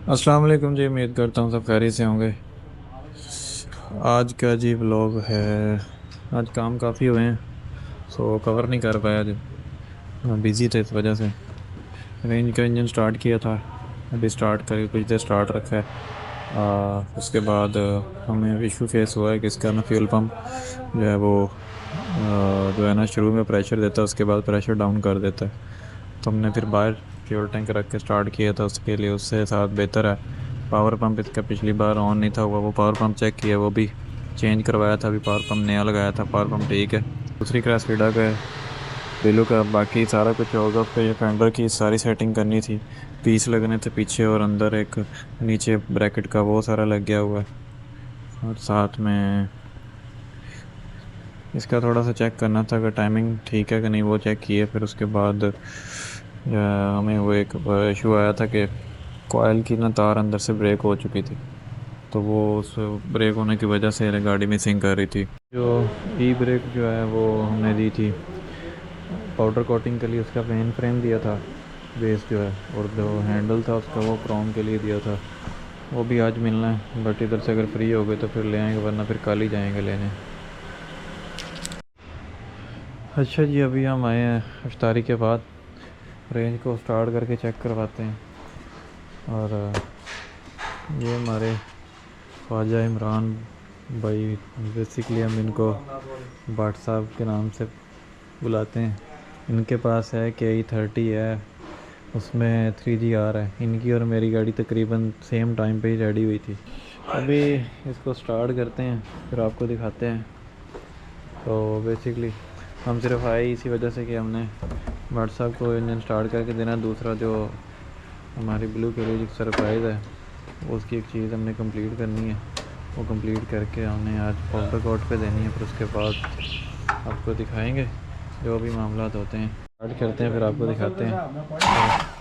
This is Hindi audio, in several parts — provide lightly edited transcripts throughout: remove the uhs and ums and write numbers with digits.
अस्सलाम वालेकुम जी। उम्मीद करता हूँ सब खैरियत से होंगे। आज का जी व्लॉग है। आज काम काफ़ी हुए हैं, सो कवर नहीं कर पाया आज। बिज़ी थे इस वजह से। रेंज का इंजन स्टार्ट किया था, अभी स्टार्ट करके कुछ देर स्टार्ट रखा है। उसके बाद हमें इशू फेस हुआ है कि इसका ना फ्यूल पंप जो है वो जो है ना शुरू में प्रेशर देता है, उसके बाद प्रेशर डाउन कर देता है। तो हमने फिर बाहर फ्यूल टैंक रख के स्टार्ट किया था, उसके लिए उससे साथ बेहतर है। पावर पंप इसका पिछली बार ऑन नहीं था हुआ, वो पावर पंप चेक किया, वो भी चेंज करवाया था। अभी पावर पंप नया लगाया था, पावर पंप ठीक है। दूसरी क्रासविडा का है, बिलू का बाकी सारा कुछ होगा। उस पर ये फेंडर की सारी सेटिंग करनी थी, पीस लगने थे पीछे और अंदर एक नीचे ब्रैकेट का, वो सारा लग गया हुआ है। और साथ में इसका थोड़ा सा चेक करना था कि टाइमिंग ठीक है कि नहीं, वो चेक किए। फिर उसके बाद हमें वो एक इशू आया था कि कोयल की ना तार अंदर से ब्रेक हो चुकी थी, तो वो उस ब्रेक होने की वजह से गाड़ी मिसिंग कर रही थी। जो ई ब्रेक जो है वो हमने दी थी पाउडर कोटिंग के लिए, उसका मेन फ्रेम दिया था बेस जो है, और जो हैंडल था उसका वो क्रोम के लिए दिया था। वो भी आज मिलना है, बट इधर से अगर फ्री हो गए तो फिर ले आएंगे, वरना फिर कल ही जाएंगे लेने। अच्छा जी, अभी हम आए हैं अफ्तारी के बाद, रेंज को स्टार्ट करके चेक करवाते हैं। और ये हमारे ख्वाजा इमरान भाई, बेसिकली हम इनको बाट साहब के नाम से बुलाते हैं। इनके पास है KE30 है, उसमें 3GR है। इनकी और मेरी गाड़ी तकरीबन सेम टाइम पे ही रेडी हुई थी। अभी इसको स्टार्ट करते हैं, फिर आपको दिखाते हैं। तो बेसिकली हम सिर्फ आए इसी वजह से कि हमने व्हाट्सएप को इंजन स्टार्ट करके देना। दूसरा जो हमारी ब्लू के लिए जो सरप्राइज़ है, उसकी एक चीज़ हमने कंप्लीट करनी है, वो कंप्लीट करके हमने आज पाउडर कोट पे देनी है। फिर उसके बाद आपको दिखाएंगे जो भी मामला होते हैं। स्टार्ट करते हैं फिर आपको दिखाते हैं।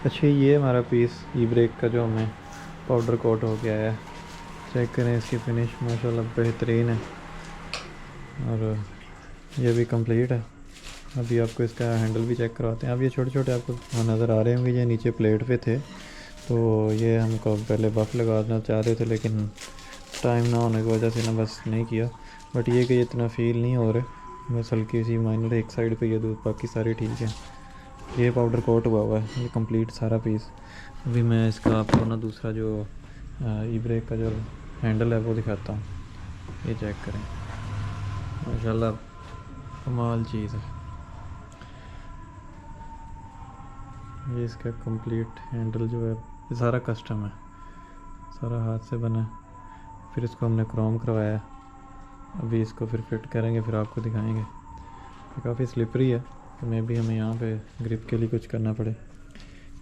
अच्छा, ये हमारा पीस ई ब्रेक का जो हमें पाउडर कोट हो गया है। चेक करें इसकी फिनिश माशाल्लाह बेहतरीन है, और ये भी कंप्लीट है। अभी आपको इसका हैंडल भी चेक करवाते हैं। अब ये छोटे छोटे आपको नज़र आ रहे होंगे, ये नीचे प्लेट पे थे, तो ये हमको पहले बफ लगाना चाह रहे थे, लेकिन टाइम ना होने की वजह से ना बस नहीं किया। बट ये कि इतना फील नहीं हो रहे, बस हल्की सी माइनर एक साइड पे ये दूध, बाकी सारी ठीक है। ये पाउडर कोट हुआ है, ये कंप्लीट सारा पीस। अभी मैं इसका आपको ना दूसरा जो ई ब्रेक का जो हैंडल है वो दिखाता हूँ। ये चेक करें, माशाल्लाह कमाल चीज़ है। ये इसका कंप्लीट हैंडल जो है ये सारा कस्टम है, सारा हाथ से बना है। फिर इसको हमने क्रोम करवाया है। अभी इसको फिर फिट करेंगे, फिर आपको दिखाएंगे। ये काफ़ी स्लिपरी है, तो मे भी हमें यहाँ पे ग्रिप के लिए कुछ करना पड़े।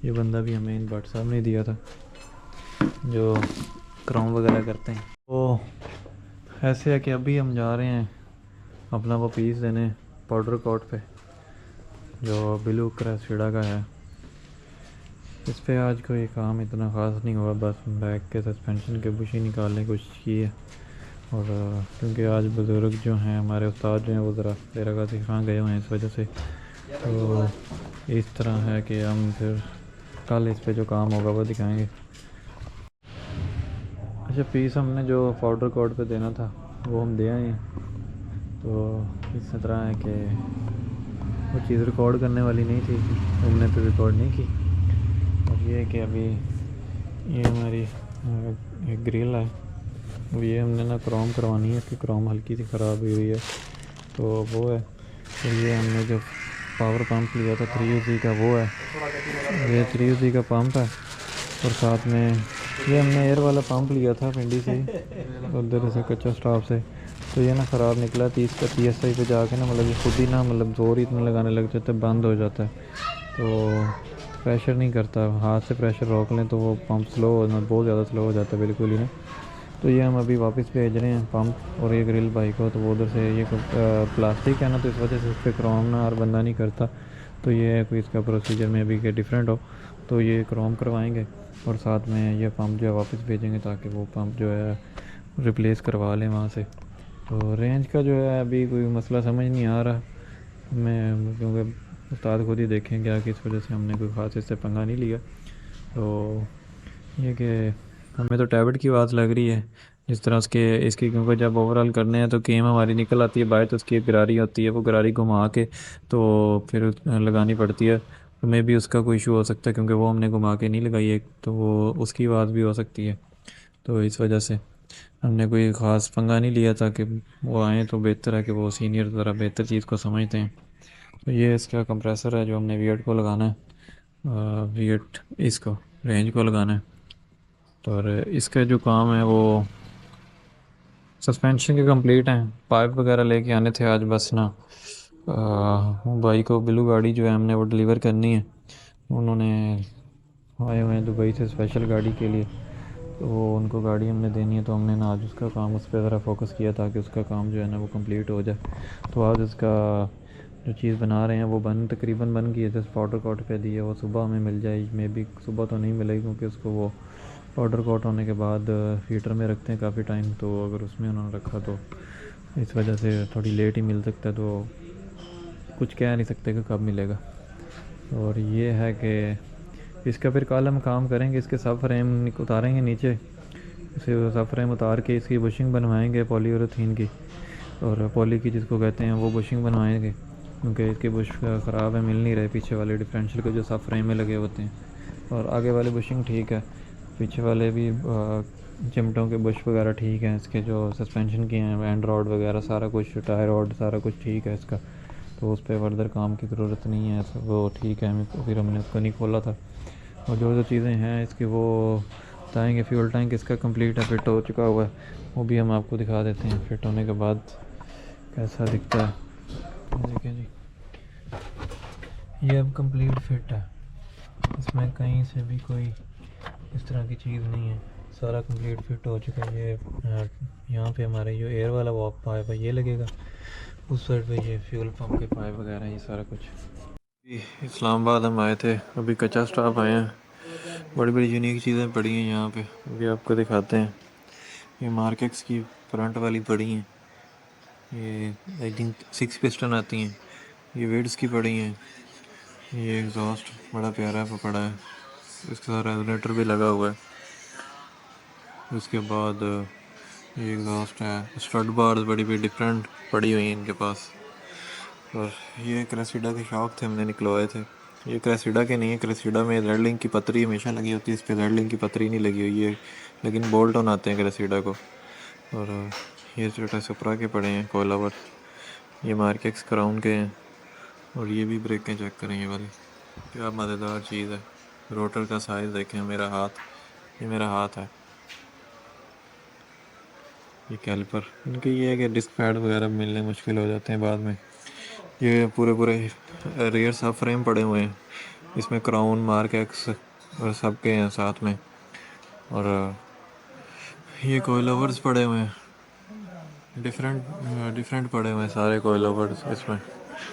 ये बंदा भी हमें इन भट्ट साहब ने दिया था जो क्रोम वगैरह करते हैं। तो ऐसे है कि अभी हम जा रहे हैं अपना वो पीस देने पाउडर कोट पे, जो ब्लू क्रेसिडा का है। इस पे आज कोई काम इतना ख़ास नहीं हुआ, बस बैक के सस्पेंशन के बुशी निकालने की कोशिश की है। और क्योंकि आज बुज़ुर्ग जो हैं हमारे उस्ताद जो हैं वो ज़रा तेरा सिखाने गए हुए हैं, इस वजह से तो इस तरह है कि हम फिर कल इस पे जो काम होगा वो दिखाएंगे। अच्छा, पीस हमने जो पाउडर कोट पे देना था वो हम दे आए हैं। तो इस तरह है कि वो चीज़ रिकॉर्ड करने वाली नहीं थी, हमने तो रिकॉर्ड नहीं की। और ये है कि अभी ये हमारी एक ग्रिल है, अब ये हमने ना क्रोम करवानी है। इसकी क्रोम हल्की सी ख़राब हुई है, तो वो है। तो ये हमने जो पावर पंप लिया था 3UZ का, वो है। ये 3UZ का पंप है, और साथ में ये हमने एयर वाला पंप लिया था पिंडी से उधर से कच्चा स्टाफ से। तो ये ना ख़राब निकला, 30 का PSI पे जाके ना मतलब ये खुद ही ना मतलब ज़ोर ही इतना लगाने लग जाता है, बंद हो जाता है। तो प्रेशर नहीं करता, हाथ से प्रेशर रोक लें तो वो पंप स्लो हो, बहुत ज़्यादा स्लो हो जाता है बिल्कुल ही ना। तो ये हम अभी वापस भेज रहे हैं पंप और ये ग्रिल बाइक को। तो वो उधर से ये प्लास्टिक है ना, तो इस वजह से इस पर क्रोम ना हर बंदा नहीं करता। तो ये है कोई इसका प्रोसीजर में भी कि डिफरेंट हो, तो ये क्रोम करवाएंगे और साथ में ये पंप जो है वापस भेजेंगे ताकि वो पंप जो है रिप्लेस करवा लें वहाँ से। तो रेंज का जो है अभी कोई मसला समझ नहीं आ रहा मैं, क्योंकि उस्ताद खुद ही देखें क्या कि इस वजह से हमने कोई ख़ास इससे पंगा नहीं लिया। तो ये कि हमें तो टैबलेट की बात लग रही है जिस तरह उसके इसकी, क्योंकि जब ओवरऑल करने हैं तो केम हमारी निकल आती है बाहर, तो उसकी एक गरारी होती है, वो गरारी घुमा के तो फिर लगानी पड़ती है। तो मे भी उसका कोई इशू हो सकता है क्योंकि वो हमने घुमा के नहीं लगाई एक, तो वो उसकी बात भी हो सकती है। तो इस वजह से हमने कोई ख़ास पंगा नहीं लिया, ताकि वो आएँ तो बेहतर है कि वो सीनियर ज़रा बेहतर चीज़ को समझते हैं। तो ये इसका कंप्रेसर है जो हमने वी8 को लगाना है, वी8 इसको रेंज को लगाना है। तो और इसका जो काम है वो सस्पेंशन के कंप्लीट हैं, पाइप वगैरह लेके आने थे आज बस ना। भाई को ब्लू गाड़ी जो है हमने वो डिलीवर करनी है, उन्होंने आए हुए हैं दुबई से स्पेशल गाड़ी के लिए, तो वो उनको गाड़ी हमने देनी है, तो हमने ना आज उसका काम उस पर ज़रा फोकस किया ताकि उसका काम जो है ना वो कंप्लीट हो जाए। तो आज उसका जो चीज़ बना रहे हैं वो तकरीबन बन गई है, जस्ट पाउडर कोट पे दी है, वो सुबह हमें मिल जाए, मे बी सुबह तो नहीं मिलेगी क्योंकि उसको वो पाउडर कोट होने के बाद हीटर में रखते हैं काफ़ी टाइम, तो अगर उसमें उन्होंने रखा तो इस वजह से थोड़ी लेट ही मिल सकता है, तो कुछ कह नहीं सकते कि कब मिलेगा। और ये है कि इसका फिर कल हम काम करेंगे, इसके सब फ्रेम उतारेंगे नीचे, इसे सब फ्रेम उतार के इसकी बुशिंग बनवाएंगे पॉलीयूरेथीन की, और पॉली की जिसको कहते हैं वो बुशिंग बनवाएंगे, क्योंकि इसके बुश ख़राब है, मिल नहीं रहे पीछे वाले डिफरेंशियल के जो सब फ्रेम में लगे होते हैं, और आगे वाले बुशिंग ठीक है, पीछे वाले भी चिमटों के बुश वगैरह ठीक हैं, इसके जो सस्पेंशन के हैं एंड रॉड वगैरह सारा कुछ, टायर रॉड सारा कुछ ठीक है इसका, तो उस पर फर्दर काम की ज़रूरत नहीं है, वो ठीक है। फिर हमने उसको नहीं खोला था, और जो जो चीज़ें हैं इसकी वो बताएंगे। फ्यूल टैंक इसका कंप्लीट है, फिट हो चुका हुआ है, वो भी हम आपको दिखा देते हैं फिट होने के बाद कैसा दिखता है। देखिए जी, ये अब कंप्लीट फिट है, इसमें कहीं से भी कोई इस तरह की चीज़ नहीं है, सारा कंप्लीट फिट हो चुका है। ये यहाँ पे हमारे जो एयर वाला वॉक पाइप है ये लगेगा, उस साइड पे ये फ्यूल पंप के पाइप वगैरह ये सारा कुछ। इस्लामाबाद हम आए थे, अभी कच्चा स्टाफ आए हैं, बड़ी बड़ी यूनिक चीज़ें पड़ी हैं यहाँ पे, अभी आपको दिखाते हैं। ये मार्केक्स की फ्रंट वाली पड़ी हैं, ये आई थिंक 6 पिस्टन आती हैं, ये वेड्स की पड़ी हैं, ये एग्जॉस्ट बड़ा प्यारा पड़ा है, इसके साथ रेगुलेटर भी लगा हुआ है। उसके बाद ये एग्जॉस्ट है, स्टड बार्स बड़ी बड़ी डिफरेंट पड़ी हुई हैं इनके पास। और ये क्रेसिडा के शॉक थे, हमने निकलवाए थे, ये क्रेसिडा के नहीं है, क्रेसिडा में रेड लिंक की पतरी हमेशा लगी होती है, इस पर रेड लिंक की पतरी नहीं लगी हुई है, लेकिन बोल्ट ऑन आते हैं क्रेसिडा को। और ये छोटा सुपरा के पड़े हैं कोलावर, ये मार्केक्स क्राउन के हैं, और ये भी ब्रेकें चेक करें, ये वाली क्या मज़ेदार चीज़ है। रोटर का साइज़ देखें, मेरा हाथ, ये मेरा हाथ है। ये कैलिपर इनके ये है कि डिस्क पैड वगैरह मिलने मुश्किल हो जाते हैं बाद में। ये पूरे पूरे रियर सब फ्रेम पड़े हुए हैं, इसमें क्राउन मार्केक्स और सब के हैं साथ में। और ये कोयलोवर्स पड़े हुए हैं, डिफरेंट पड़े हुए हैं सारे कोयलोवर्स इसमें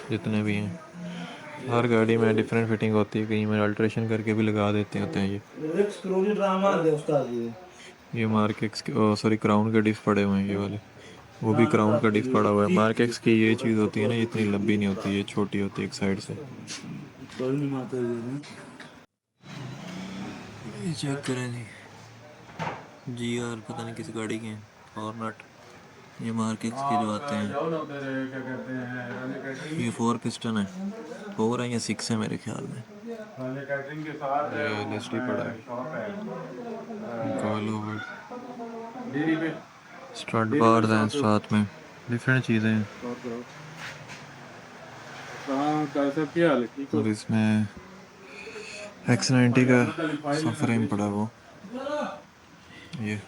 जितने भी हैं। हर गाड़ी में डिफरेंट फिटिंग होती है, कहीं में अल्ट्रेशन करके भी लगा देते होते हैं। ये मार्केक्स के सॉरी क्राउन के डिस्क पड़े हुए हैं, ये वाले, वो भी क्राउन का डिस्क पड़ा हुआ है। मार्केक्स की ये चीज़ होती है ना, इतनी लंबी नहीं होती, ये छोटी होती है एक साइड से। ये चेक करें जी आर पता नहीं किस गाड़ी के हैं, और नट ये मार्केक्स के जो आते हैं, ये 4 पिस्टन है, 4 है या 6 है मेरे ख्याल में। ये लिस्टी पड़ा है, स्टड बार्स हैं साथ में, डिफरेंट चीज़ें हैं। और इसमें X90 का सब फ्रेम पड़ा, वो ये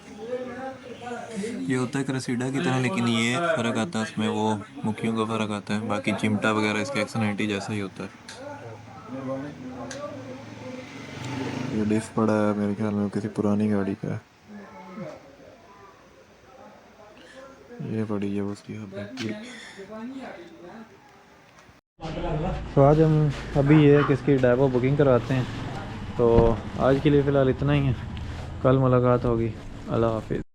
होता है क्रेसिडा की तरह, लेकिन ये फ़र्क आता है उसमें, वो मुखियों का फ़र्क आता है, बाकी चिमटा वगैरह इसका X90 जैसा ही होता है। ये डिस्क पड़ा है मेरे ख्याल में किसी पुरानी गाड़ी का है, ये पड़ी है उसकी। तो आज हम अभी ये है कि इसकी डायवो बुकिंग करवाते हैं, तो आज के लिए फ़िलहाल इतना ही है, कल मुलाकात होगी। अल्लाह हाफिज़।